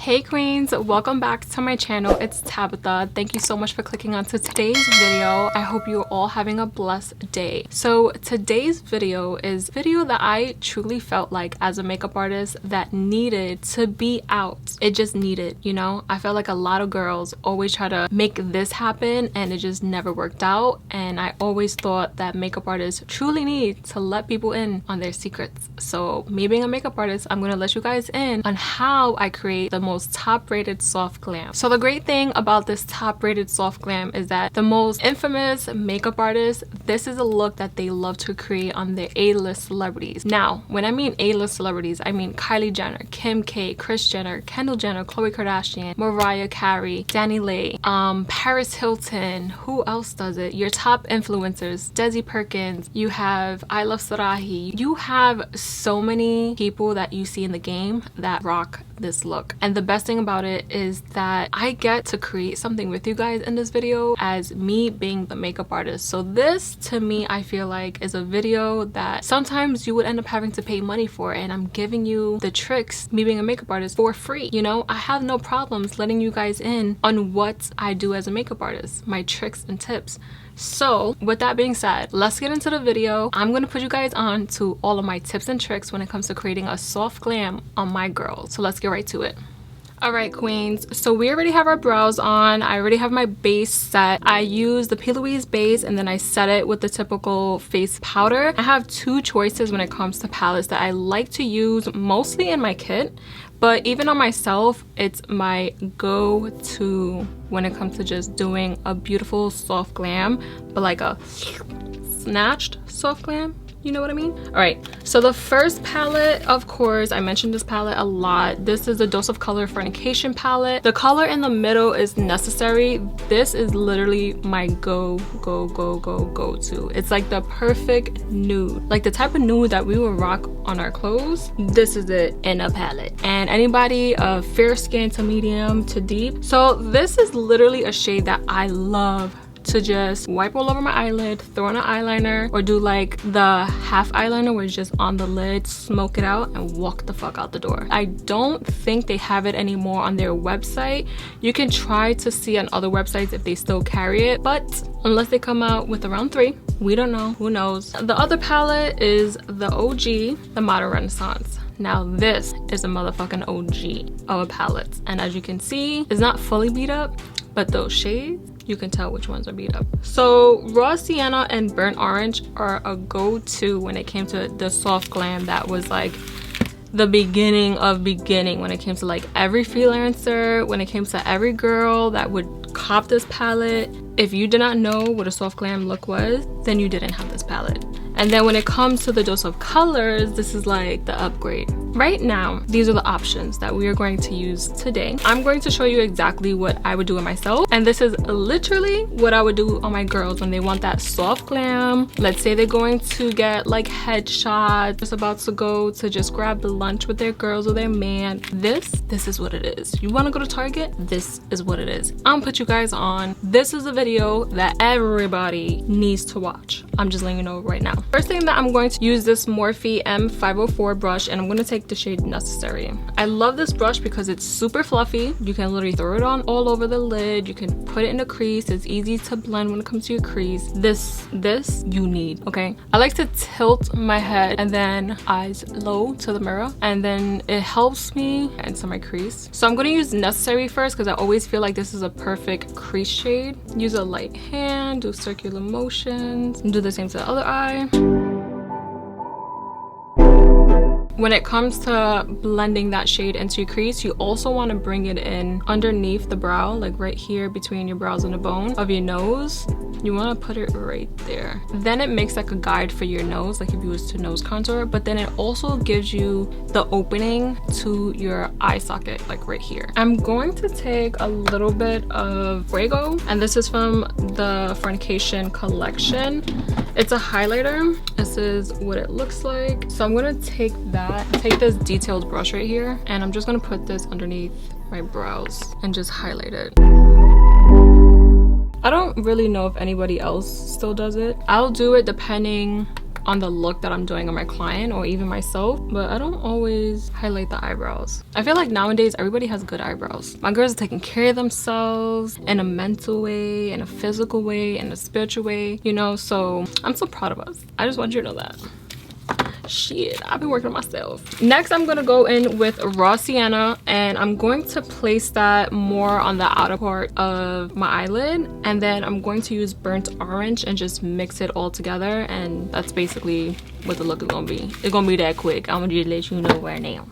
Hey queens, welcome back to my channel. It's Tabitha. Thank you so much for clicking onto today's video. I hope you're all having a blessed day. So today's video is a video that I truly felt like as a makeup artist that needed to be out. It just needed, you know? I felt like a lot of girls always try to make this happen and it just never worked out. And I always thought that makeup artists truly need to let people in on their secrets. So me being a makeup artist, I'm gonna let you guys in on how I create the most top-rated soft glam. So the great thing about this top-rated soft glam is that the most infamous makeup artists, this is a look that they love to create on their A-list celebrities. Now, when I mean A-list celebrities, I mean Kylie Jenner, Kim K, Kris Jenner, Kendall Jenner, Khloe Kardashian, Mariah Carey, Danny Lay, Paris Hilton. Who else does it? Your top influencers, Desi Perkins. You have I Love Sarahi. You have so many people that you see in the game that rock this look. And the best thing about it is that I get to create something with you guys in this video as me being the makeup artist. So this, to me, I feel like is a video that sometimes you would end up having to pay money for, and I'm giving you the tricks, me being a makeup artist, for free. You know, I have no problems letting you guys in on what I do as a makeup artist, my tricks and tips. So with that being said, let's get into the video. I'm gonna put you guys on to all of my tips and tricks when it comes to creating a soft glam on my girls. So let's get right to it. All right, queens, so we already have our brows on. I already have my base set. I use the Ploies base and then I set it with the typical face powder. I have two choices when it comes to palettes that I like to use mostly in my kit, but even on myself, it's my go-to when it comes to just doing a beautiful soft glam, but like a snatched soft glam. You know what I mean? All right, so the first palette, of course, I mentioned this palette a lot. This is a Dose of Color Friendcation palette. The color in the middle is necessary. This is literally my go-to. It's like the perfect nude, like the type of nude that we would rock on our clothes. This is it in a palette. And anybody of fair skin to medium to deep. So this is literally a shade that I love to just wipe all over my eyelid, throw on an eyeliner, or do like the half eyeliner where it's just on the lid, smoke it out, and walk the fuck out the door. I don't think they have it anymore on their website. You can try to see on other websites if they still carry it, but unless they come out with a round 3, we don't know, who knows. The other palette is the OG, the Modern Renaissance. Now this is a motherfucking OG of a palette, and as you can see, it's not fully beat up, but those shades, you can tell which ones are beat up. So raw sienna and burnt orange are a go-to when it came to the soft glam. That was like the beginning of beginning when it came to like every freelancer, when it came to every girl that would cop this palette. If you did not know what a soft glam look was, then you didn't have this palette. And then when it comes to the Dose of Colors, this is like the upgrade. Right now, these are the options that we are going to use today. I'm going to show you exactly what I would do with myself. And this is literally what I would do on my girls when they want that soft glam. Let's say they're going to get like headshots, just about to go to just grab the lunch with their girls or their man. This is what it is. You wanna go to Target? This is what it is. I'm gonna put you guys on. This is a video that everybody needs to watch. I'm just letting you know right now. First thing that I'm going to use this Morphe M504 brush, and I'm going to take the shade Necessary. I love this brush because it's super fluffy. You can literally throw it on all over the lid. You can put it in a crease. It's easy to blend when it comes to your crease. This you need, okay? I like to tilt my head and then eyes low to the mirror, and then it helps me into my crease. So I'm going to use Necessary first because I always feel like this is a perfect crease shade. Use a light hand, do circular motions, and do the same to the other eye. When it comes to blending that shade into your crease, you also want to bring it in underneath the brow, like right here between your brows and the bone of your nose. You want to put it right there. Then it makes like a guide for your nose, like if you was to nose contour, but then it also gives you the opening to your eye socket, like right here. I'm going to take a little bit of Fuego, and this is from the Friendcation collection. It's a highlighter. This is what it looks like. So I'm gonna take this detailed brush right here, and I'm just gonna put this underneath my brows and just highlight it. I don't really know if anybody else still does it. I'll do it depending on the look that I'm doing on my client or even myself, but I don't always highlight the eyebrows. I feel like nowadays everybody has good eyebrows. My girls are taking care of themselves in a mental way, in a physical way, in a spiritual way, you know, so I'm so proud of us. I just want you to know that. Shit, I've been working on myself. Next, I'm gonna go in with raw sienna, and I'm going to place that more on the outer part of my eyelid, and then I'm going to use burnt orange and just mix it all together, and that's basically what the look is gonna be. It's gonna be that quick. I'm gonna just let you know right now.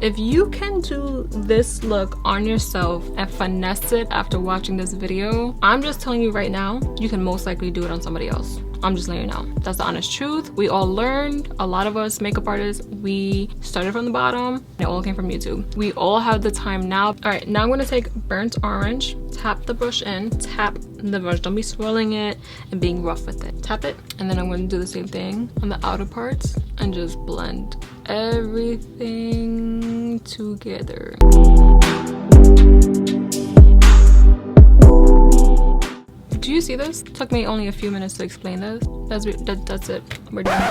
If you can do this look on yourself and finesse it after watching this video, I'm just telling you right now, you can most likely do it on somebody else. I'm just letting you know. That's the honest truth. We all learned. A lot of us makeup artists, we started from the bottom. It all came from YouTube. We all have the time now. All right, now I'm gonna take burnt orange, tap the brush in, tap the brush. Don't be swirling it and being rough with it. Tap it, and then I'm gonna do the same thing on the outer parts and just blend everything together. Do you see this? It took me only a few minutes to explain this. That's it. We're done.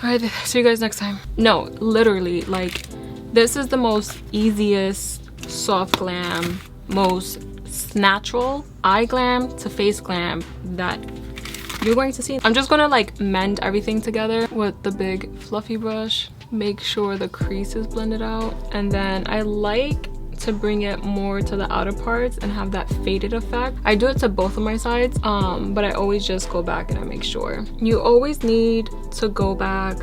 All right, see you guys next time. No, literally, like, this is the most easiest soft glam, most natural eye glam to face glam that you're going to see. I'm just gonna like mend everything together with the big fluffy brush. Make sure the crease is blended out, and then I like to bring it more to the outer parts and have that faded effect. I do it to both of my sides, but I always just go back and I make sure. You always need to go back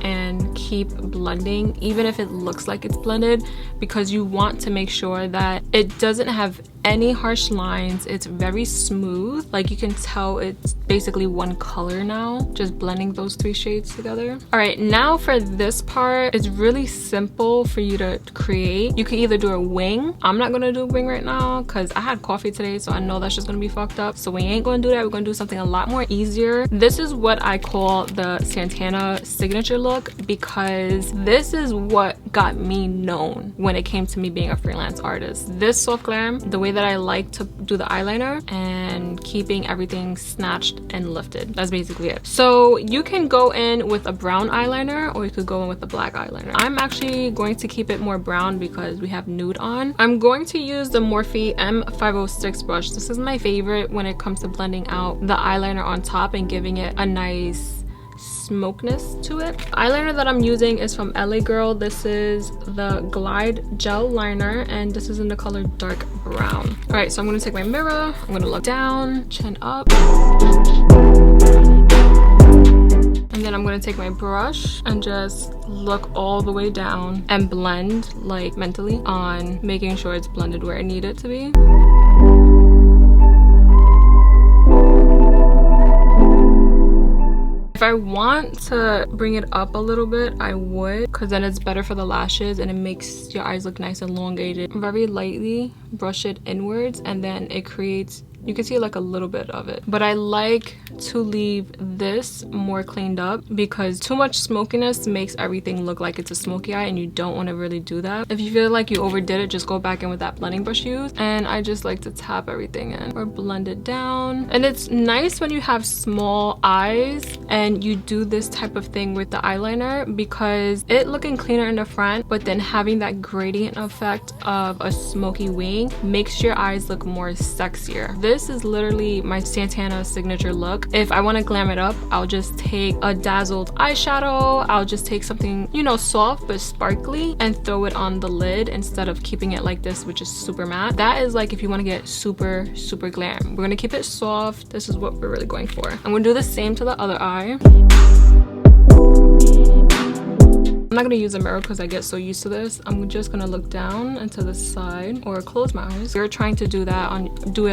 and keep blending, even if it looks like it's blended, because you want to make sure that it doesn't have any harsh lines. It's very smooth. Like, you can tell it's basically one color now, just blending those three shades together. All right, now for this part, it's really simple for you to create. You can either do a wing. I'm not gonna do a wing right now because I had coffee today, so I know that's just gonna be fucked up, so we ain't gonna do that. We're gonna do something a lot more easier. This is what I call the Santana signature look, because this is what got me known when it came to me being a freelance artist. This soft glam, the way that I like to do the eyeliner and keeping everything snatched and lifted. That's basically it. So you can go in with a brown eyeliner, or you could go in with a black eyeliner. I'm actually going to keep it more brown because we have nude on. I'm going to use the Morphe M506 brush. This is my favorite when it comes to blending out the eyeliner on top and giving it a nice smokiness to it. Eyeliner that I'm using is from LA Girl. This is the Glide Gel Liner, and this is in the color dark brown. All right, so I'm gonna take my mirror, I'm gonna look down, chin up, and then I'm gonna take my brush and just look all the way down and blend, like, mentally on making sure it's blended where I need it to be. If I want to bring it up a little bit, I would, because then it's better for the lashes and it makes your eyes look nice and elongated. Very lightly brush it inwards, and then it creates, you can see like a little bit of it. But I like to leave this more cleaned up because too much smokiness makes everything look like it's a smoky eye, and you don't want to really do that. If you feel like you overdid it, just go back in with that blending brush you use, and I just like to tap everything in or blend it down. And it's nice when you have small eyes and you do this type of thing with the eyeliner, because it looking cleaner in the front, but then having that gradient effect of a smoky wing makes your eyes look more sexier. This is literally my Santana signature look. If I want to glam it up, I'll just take a dazzled eyeshadow. I'll just take something, you know, soft but sparkly, and throw it on the lid instead of keeping it like this, which is super matte. That is like if you want to get super glam. We're gonna keep it soft. This is what we're really going for. I'm gonna do the same to the other eye. I'm not gonna use a mirror because I get so used to this. I'm just gonna look down and to the side or close my eyes. If you're trying to do it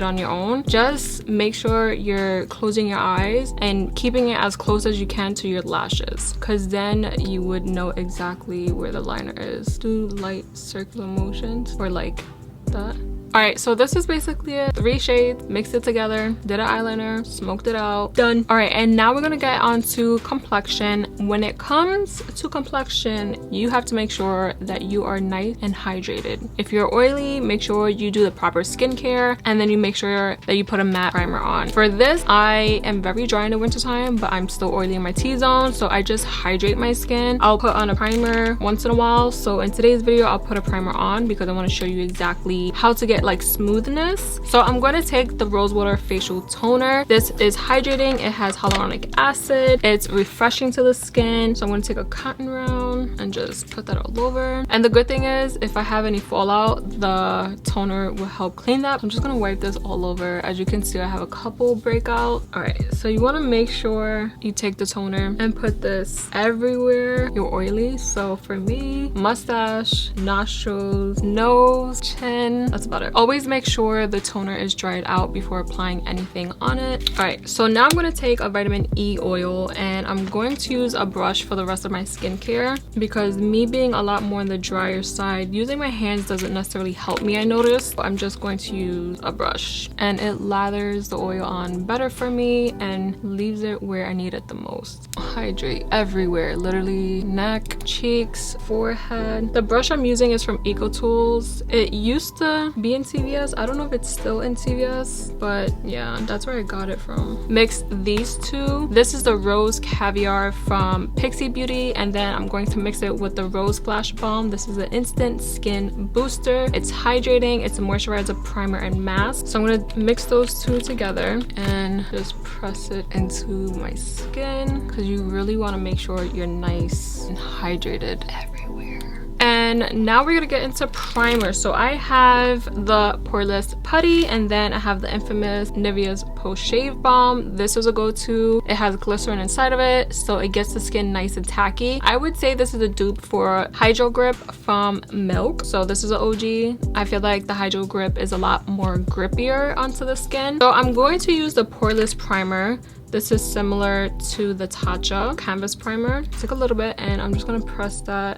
on your own, just make sure you're closing your eyes and keeping it as close as you can to your lashes, because then you would know exactly where the liner is. Do light circular motions or like that. All right, so this is basically it. 3 shades, mixed it together, did an eyeliner, smoked it out, done. All right, and now we're gonna get on to complexion. When it comes to complexion, you have to make sure that you are nice and hydrated. If you're oily, make sure you do the proper skincare, and then you make sure that you put a matte primer on. For this, I am very dry in the wintertime, but I'm still oily in my T-zone, so I just hydrate my skin. I'll put on a primer once in a while. So in today's video, I'll put a primer on because I want to show you exactly how to get like smoothness. So I'm going to take the Rose Water Facial Toner. This is hydrating. It has hyaluronic acid. It's refreshing to the skin. So I'm going to take a cotton round and just put that all over. And the good thing is, if I have any fallout, the toner will help clean that. I'm just going to wipe this all over. As you can see, I have a couple breakout. All right, so you want to make sure you take the toner and put this everywhere you're oily. So for me, mustache, nostrils, nose, chin, that's about it. Always make sure the toner is dried out before applying anything on it. All right, so now I'm going to take a vitamin E oil and I'm going to use a brush for the rest of my skincare because me being a lot more on the drier side, using my hands doesn't necessarily help me, I noticed. I'm just going to use a brush and it lathers the oil on better for me and leaves it where I need it the most. Hydrate everywhere, literally neck, cheeks, forehead. The brush I'm using is from EcoTools. It used to be in CVS. I don't know if it's still in CVS, but yeah, that's where I got it from. Mix these two. This is the Rose Caviar from Pixie Beauty, and then I'm going to mix it with the Rose Splash Balm. This is an instant skin booster. It's hydrating, it's a moisturizer, primer, and mask. So I'm going to mix those two together and just press it into my skin because you really want to make sure you're nice and hydrated everywhere. And now we're gonna get into primer. So I have the Poreless Putty, and then I have the infamous Nivea's Post Shave Balm. This is a go-to. It has glycerin inside of it, so it gets the skin nice and tacky. I would say this is a dupe for Hydro Grip from Milk. So this is an OG. I feel like the Hydro Grip is a lot more grippier onto the skin. So I'm going to use the Poreless Primer. This is similar to the Tatcha Canvas Primer. Take a little bit and I'm just gonna press that.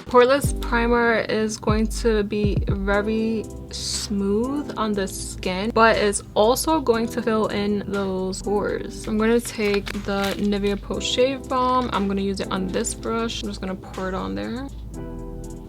Poreless primer is going to be very smooth on the skin, but it's also going to fill in those pores. I'm going to take the Nivea Post Shave Balm. I'm going to use it on this brush. I'm just going to pour it on there.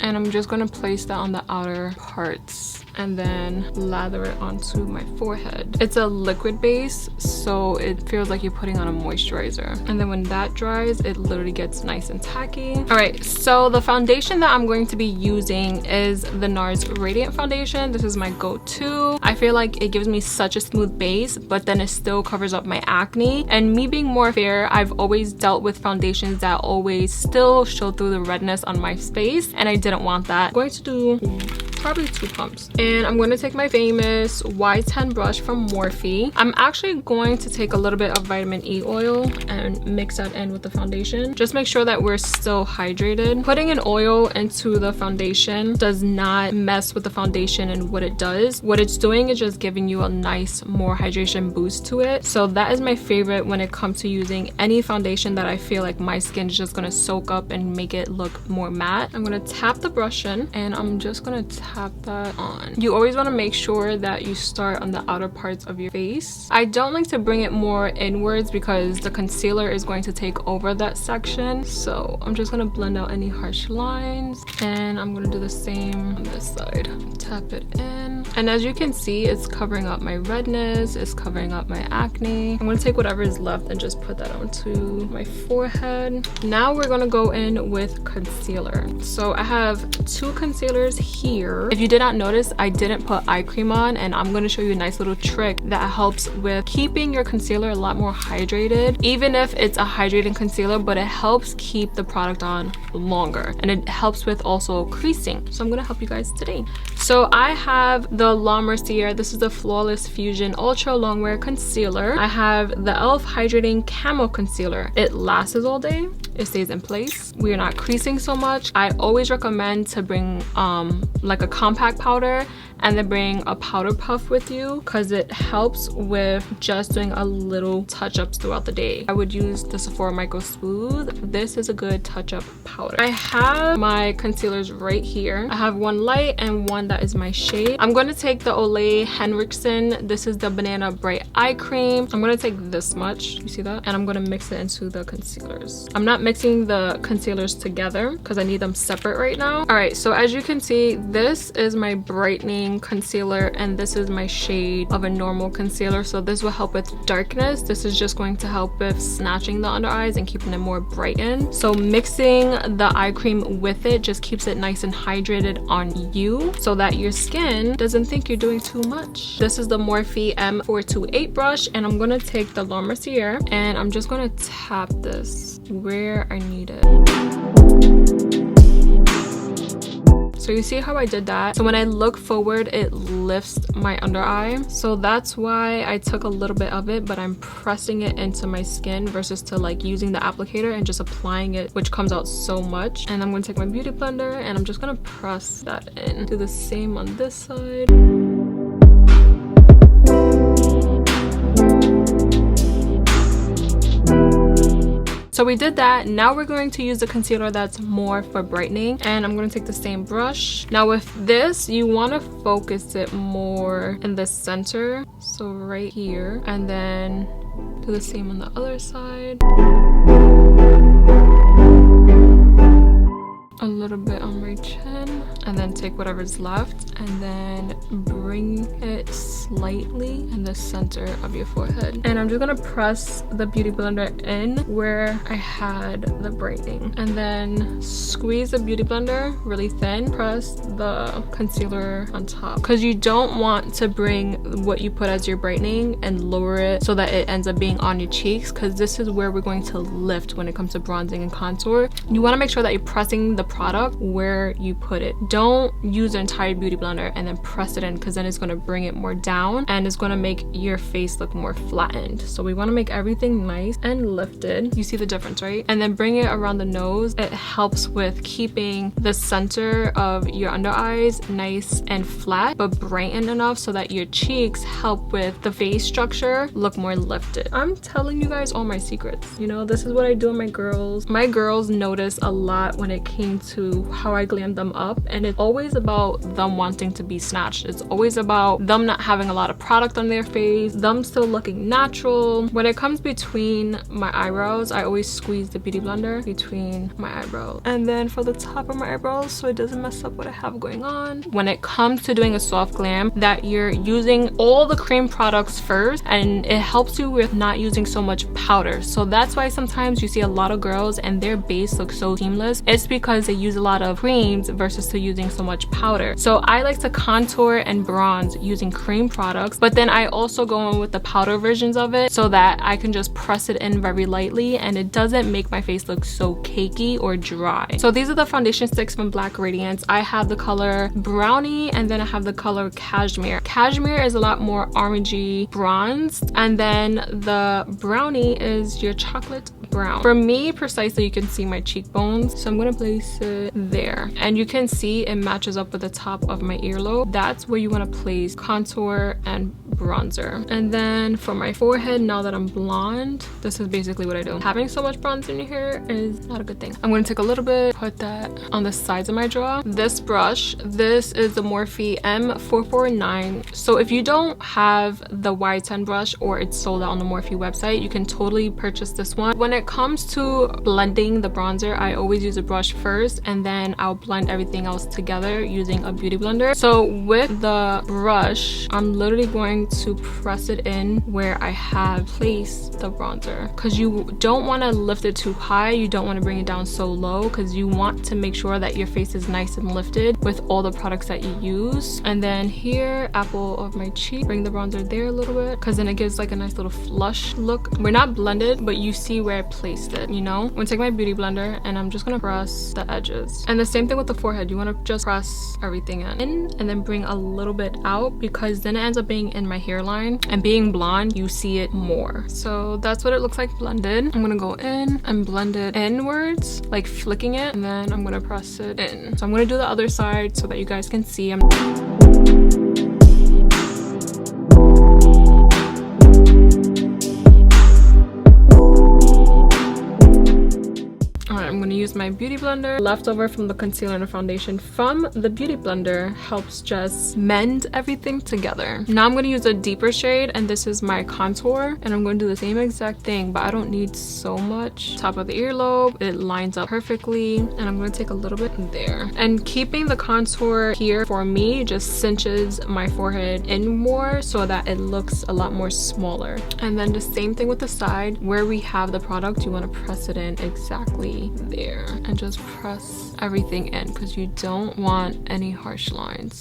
And I'm just going to place that on the outer parts and then lather it onto my forehead. It's a liquid base, so it feels like you're putting on a moisturizer. And then when that dries, it literally gets nice and tacky. All right, so the foundation that I'm going to be using is the NARS Radiant Foundation. This is my go-to. I feel like it gives me such a smooth base, but then it still covers up my acne. And me being more fair, I've always dealt with foundations that always still show through the redness on my face, and I didn't want that. I'm going to do probably 2 pumps. And I'm going to take my famous Y10 brush from Morphe. I'm actually going to take a little bit of vitamin E oil and mix that in with the foundation. Just make sure that we're still hydrated. Putting an oil into the foundation does not mess with the foundation and what it does. What it's doing is just giving you a nice, more hydration boost to it. So that is my favorite when it comes to using any foundation that I feel like my skin is just going to soak up and make it look more matte. I'm going to tap the brush in and I'm just going to tap that on. You always want to make sure that you start on the outer parts of your face. I don't like to bring it more inwards because the concealer is going to take over that section. So I'm just going to blend out any harsh lines and I'm going to do the same on this side. Tap it in. And as you can see, it's covering up my redness, it's covering up my acne. I'm going to take whatever is left and just put that onto my forehead. Now we're going to go in with concealer. So I have 2 concealers here. If you did not notice, I didn't put eye cream on, and I'm going to show you a nice little trick that helps with keeping your concealer a lot more hydrated, even if it's a hydrating concealer, but it helps keep the product on longer and it helps with also creasing. So I'm going to help you guys today. So I have the La Mercier. This is the Flawless Fusion Ultra Longwear Concealer. I have the e.l.f. Hydrating Camo Concealer. It lasts all day. It stays in place. We are not creasing so much. I always recommend to bring like a compact powder and then bring a powder puff with you, because it helps with just doing a little touch-ups throughout the day. I would use the Sephora Micro Smooth. This is a good touch-up powder. I have my concealers right here. I have one light and one that is my shade. I'm going to take the Olay Henriksen. This is the Banana Bright Eye Cream. I'm going to take this much, you see that? And I'm going to mix it into the concealers. I'm not mixing the concealers together because I need them separate right now. All right, so as you can see, this is my brightening concealer and this is my shade of a normal concealer. So this will help with darkness. This is just going to help with snatching the under eyes and keeping them more brightened. So mixing the eye cream with it just keeps it nice and hydrated on you so that your skin doesn't think you're doing too much. This is the Morphe M428 brush, and I'm going to take the Law Mercier and I'm just going to tap this where I need it. So you see how I did that? So when I look forward, it lifts my under eye. So that's why I took a little bit of it, but I'm pressing it into my skin versus to like using the applicator and just applying it, which comes out so much. And I'm going to take my beauty blender and I'm just going to press that in. Do the same on this side. So we did that. Now we're going to use the concealer that's more for brightening, and I'm going to take the same brush. Now with this, you want to focus it more in the center, so right here, and then do the same on the other side. A little bit on my chin, and then take whatever's left and then bring it slightly in the center of your forehead. And I'm just gonna press the beauty blender in where I had the brightening, and then squeeze the beauty blender really thin. Press the concealer on top, because you don't want to bring what you put as your brightening and lower it so that it ends up being on your cheeks, because this is where we're going to lift when it comes to bronzing and contour. You want to make sure that you're pressing the product where you put it. Don't use the entire beauty blender and then press it in, because then it's going to bring it more down and it's going to make your face look more flattened. So we want to make everything nice and lifted. You see the difference, right? And then bring it around the nose. It helps with keeping the center of your under eyes nice and flat but brightened enough so that your cheeks help with the face structure look more lifted. I'm telling you guys all my secrets. You know, this is what I do with my girls. My girls notice a lot when it came to how I glam them up, and it's always about them wanting to be snatched. It's always about them not having a lot of product on their face, them still looking natural. When it comes between my eyebrows, I always squeeze the beauty blender between my eyebrows, and then for the top of my eyebrows so it doesn't mess up what I have going on. When it comes to doing a soft glam, that you're using all the cream products first, and it helps you with not using so much powder. So that's why sometimes you see a lot of girls and their base looks so seamless. It's because they use a lot of creams versus to using so much powder. So I like to contour and bronze using cream products, but then I also go in with the powder versions of it so that I can just press it in very lightly and it doesn't make my face look so cakey or dry. So these are the foundation sticks from Black Radiance. I have the color Brownie and then I have the color Cashmere. Cashmere is a lot more orangey bronzed, and then the Brownie is your chocolate brown. For me precisely, you can see my cheekbones, so I'm going to place it there, and you can see it matches up with the top of my earlobe. That's where you want to place contour and bronzer. And then for my forehead, now that I'm blonde, this is basically what I do. Having so much bronze in your hair is not a good thing. I'm going to take a little bit, put that on the sides of my jaw. This brush, this is the Morphe M449. So if you don't have the Y10 brush or it's sold out on the Morphe website, you can totally purchase this one. When it comes to blending the bronzer, I always use a brush first and then I'll blend everything else together using a beauty blender. So with the brush, I'm literally going to press it in where I have placed the bronzer, because you don't want to lift it too high, you don't want to bring it down so low, because you want to make sure that your face is nice and lifted with all the products that you use. And then here, apple of my cheek, bring the bronzer there a little bit, because then it gives like a nice little flush look. We're not blended, but you see where I placed it, you know? I'm gonna take my beauty blender and I'm just gonna press the edges. And the same thing with the forehead, you want to just press everything in and then bring a little bit out, because then it ends up being in my my hairline, and being blonde, you see it more. So that's what it looks like blended. I'm gonna go in and blend it inwards, like flicking it, and then I'm gonna press it in. So I'm gonna do the other side so that you guys can see. I'm going to use my beauty blender. Leftover from the concealer and foundation from the beauty blender helps just mend everything together. Now I'm going to use a deeper shade, and this is my contour, and I'm going to do the same exact thing, but I don't need so much. Top of the earlobe, it lines up perfectly, and I'm going to take a little bit there. And keeping the contour here for me just cinches my forehead in more so that it looks a lot more smaller. And then the same thing with the side. Where we have the product, you want to press it in exactly there, and just press everything in because you don't want any harsh lines.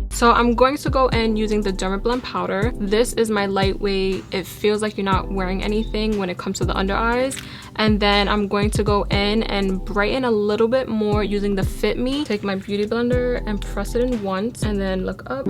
So I'm going to go in using the Dermablend powder. This is my lightweight, it feels like you're not wearing anything when it comes to the under eyes. And then I'm going to go in and brighten a little bit more using the Fit Me. Take my beauty blender and press it in once, and then look up.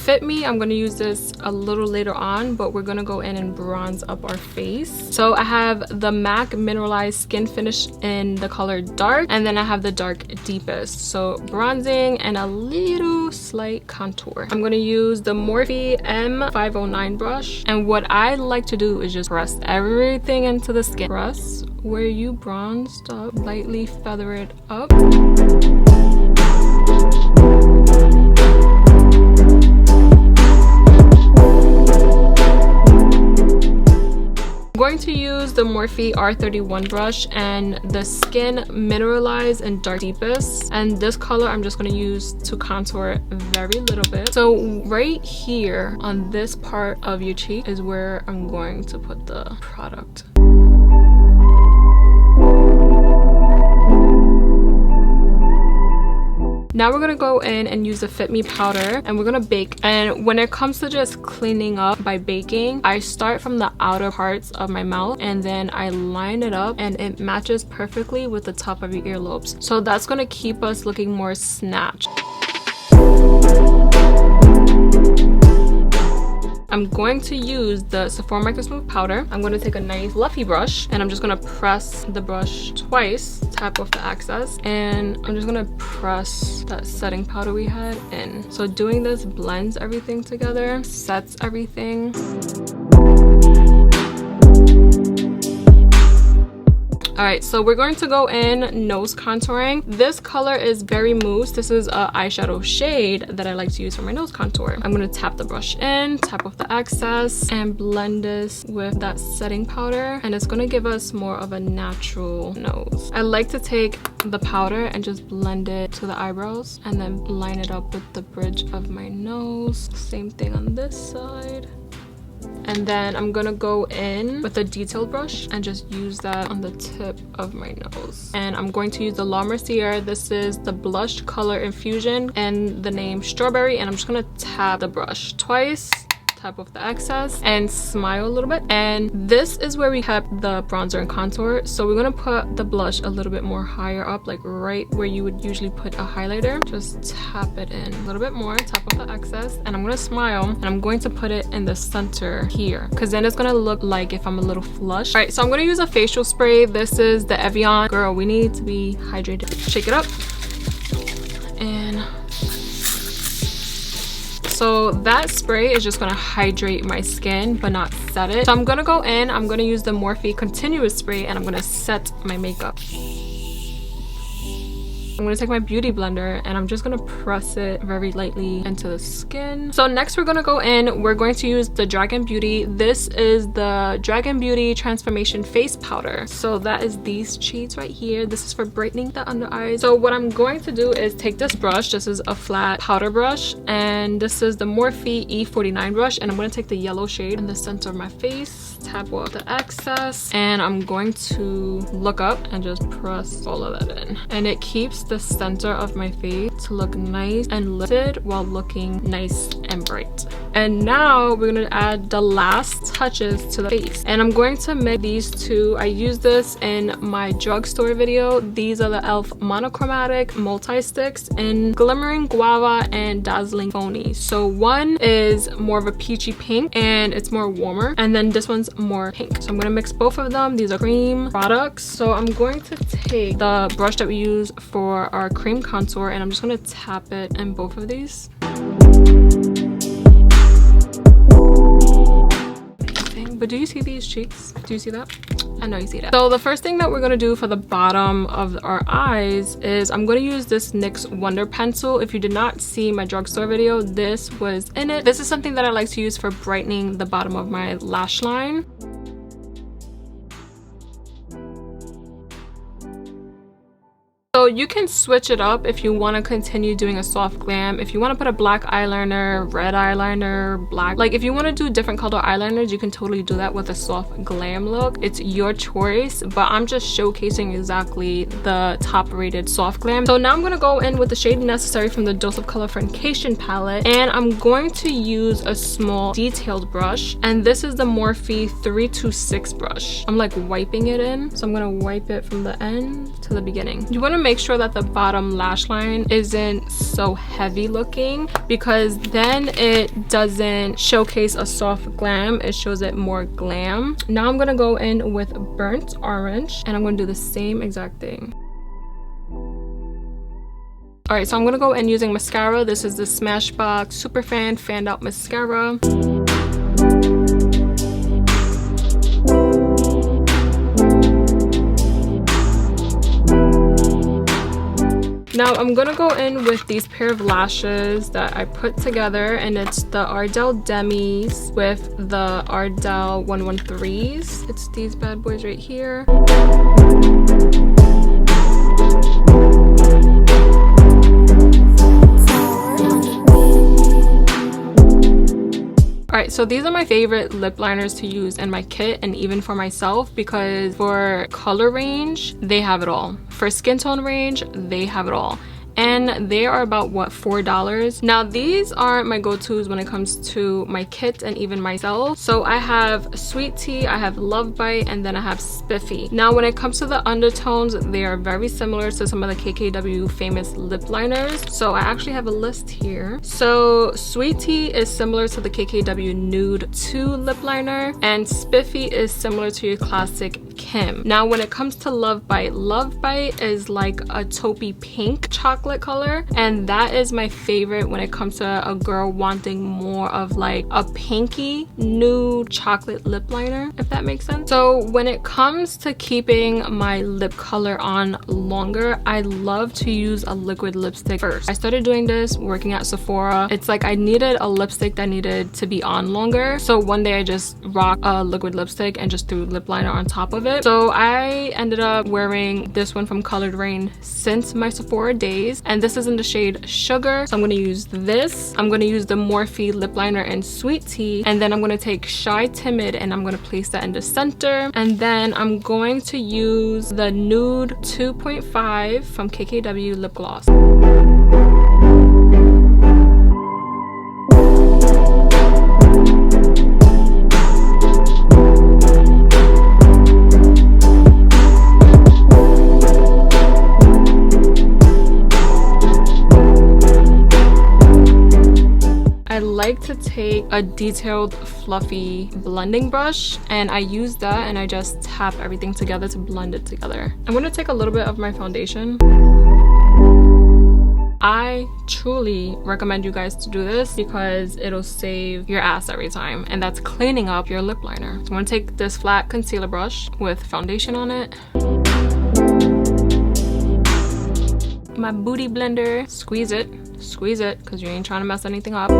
Fit Me, I'm going to use this a little later on, but we're going to go in and bronze up our face. So I have the MAC Mineralized Skin Finish in the color Dark, and then I have the Dark Deepest. So bronzing and a little slight contour. I'm going to use the Morphe M509 brush, and what I like to do is just press everything into the skin. Press where you bronzed up, lightly feather it up. Going to use the Morphe R31 brush and the Skin Mineralized and Dark Deepest, and this color I'm just going to use to contour very little bit. So right here on this part of your cheek is where I'm going to put the product. Now we're gonna go in and use the Fit Me powder, and we're gonna bake. And when it comes to just cleaning up by baking, I start from the outer parts of my mouth, and then I line it up, and it matches perfectly with the top of your earlobes. So that's gonna keep us looking more snatched. I'm going to use the Sephora Micro Smooth powder. I'm going to take a nice fluffy brush, and I'm just going to press the brush twice, tap off the excess, and I'm just going to press that setting powder we had in. So doing this blends everything together, sets everything. Alright, so we're going to go in nose contouring. This color is Berry Mousse. This is an eyeshadow shade that I like to use for my nose contour. I'm going to tap the brush in, tap off the excess, and blend this with that setting powder. And it's going to give us more of a natural nose. I like to take the powder and just blend it to the eyebrows, and then line it up with the bridge of my nose. Same thing on this side. And then I'm gonna go in with a detailed brush and just use that on the tip of my nose. And I'm going to use the Mercier. This is the blush color infusion and the name Strawberry. And I'm just gonna tap the brush twice, tap off the excess, and smile a little bit. And this is where we kept the bronzer and contour. So we're gonna put the blush a little bit more higher up, like right where you would usually put a highlighter. Just tap it in a little bit more, tap off the excess, and I'm gonna smile, and I'm going to put it in the center here, because then it's gonna look like if I'm a little flush. All right, so I'm gonna use a facial spray. This is the Evian. Girl, we need to be hydrated. Shake it up. And so that spray is just gonna hydrate my skin but not set it. So I'm gonna go in, I'm gonna use the Morphe Continuous Spray, and I'm gonna set my makeup. I'm gonna take my beauty blender, and I'm just gonna press it very lightly into the skin. So next we're gonna go in, we're going to use the Dragon Beauty. This is the Dragon Beauty Transformation Face Powder. So that is these shades right here. This is for brightening the under eyes. So what I'm going to do is take this brush. This is a flat powder brush, and this is the Morphe E49 brush, and I'm gonna take the yellow shade in the center of my face, tap off the excess, and I'm going to look up and just press all of that in. And it keeps the center of my face to look nice and lifted while looking nice and bright. And now we're gonna add the last touches to the face, and I'm going to mix these two. I used this in my drugstore video. These are the e.l.f. monochromatic multi-sticks in Glimmering Guava and Dazzling Phony. So one is more of a peachy pink and it's more warmer, and then this one's more pink. So I'm gonna mix both of them. These are cream products. So I'm going to take the brush that we use for our cream contour, and I'm just gonna tap it in both of these. But do you see these cheeks? Do you see that? I know you see that. So the first thing that we're gonna do for the bottom of our eyes is I'm gonna use this NYX Wonder Pencil. If you did not see my drugstore video, this was in it. This is something that I like to use for brightening the bottom of my lash line. So you can switch it up if you want to continue doing a soft glam. If you want to put a black eyeliner, red eyeliner, black, like if you want to do different color eyeliners, you can totally do that with a soft glam look. It's your choice, but I'm just showcasing exactly the top rated soft glam. So now I'm going to go in with the shade Necessary from the Dose of Color Friendcation palette, and I'm going to use a small detailed brush, and this is the Morphe 326 brush. I'm like wiping it in, so I'm going to wipe it from the end to the beginning. You want to make sure that the bottom lash line isn't so heavy looking, because then it doesn't showcase a soft glam, it shows it more glam. Now I'm gonna go in with Burnt Orange, and I'm gonna do the same exact thing. Alright, so I'm gonna go in using mascara. This is the Smashbox Superfan Fanned Out Mascara. Now I'm gonna go in with these pair of lashes that I put together, and it's the Ardell Demis with the Ardell 113s. It's these bad boys right here. Alright, so these are my favorite lip liners to use in my kit, and even for myself, because for color range, they have it all. For skin tone range, they have it all. And they are about, what, $4. Now these are my go-tos when it comes to my kit and even myself. So I have Sweet Tea, I have Love Bite, and then I have Spiffy. Now when it comes to the undertones, they are very similar to some of the KKW famous lip liners. So I actually have a list here. So Sweet Tea is similar to the KKW Nude 2 lip liner, and Spiffy is similar to your classic Kim. Now when it comes to Love Bite is like a taupey pink chocolate color, and that is my favorite when it comes to a girl wanting more of like a pinky nude chocolate lip liner, if that makes sense. So when it comes to keeping my lip color on longer, I love to use a liquid lipstick first. I started doing this working at Sephora. It's like I needed a lipstick that needed to be on longer, so one day I just rocked a liquid lipstick and just threw lip liner on top of it. So I ended up wearing this one from Colored Rain since my Sephora days, and this is in the shade Sugar. So I'm going to use this. I'm going to use the Morphe lip liner in Sweet Tea, and then I'm going to take Shy Timid and I'm going to place that in the center, and then I'm going to use the Nude 2.5 from KKW lip gloss. Like to take a detailed fluffy blending brush, and I use that and I just tap everything together to blend it together. I'm going to take a little bit of my foundation. I truly recommend you guys to do this because it'll save your ass every time, and that's cleaning up your lip liner. So I'm going to take this flat concealer brush with foundation on it, my booty blender, squeeze it because you ain't trying to mess anything up.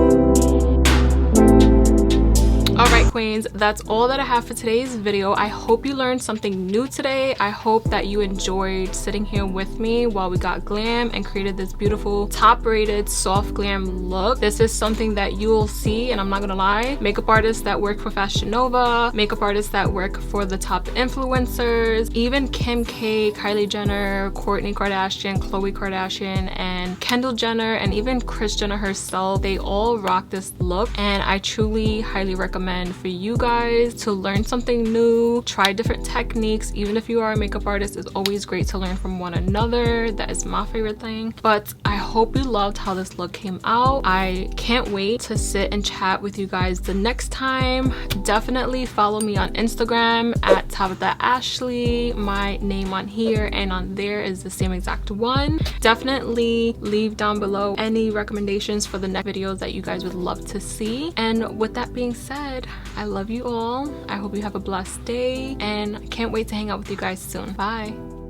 Alright queens, that's all that I have for today's video. I hope you learned something new today. I hope that you enjoyed sitting here with me while we got glam and created this beautiful top rated soft glam look. This is something that you'll see, and I'm not gonna lie, makeup artists that work for Fashion Nova, makeup artists that work for the top influencers, even Kim K, Kylie Jenner, Kourtney Kardashian, Khloe Kardashian, and Kendall Jenner, and even Kris Jenner herself, they all rock this look. And I truly highly recommend for you guys to learn something new, try different techniques. Even if you are a makeup artist, it's always great to learn from one another. That is my favorite thing. But I hope you loved how this look came out. I can't wait to sit and chat with you guys the next time. Definitely follow me on Instagram at Tabethaashly. My name on here and on there is the same exact one. Definitely leave down below any recommendations for the next videos that you guys would love to see. And with that being said, I love you all. I hope you have a blessed day and I can't wait to hang out with you guys soon. Bye.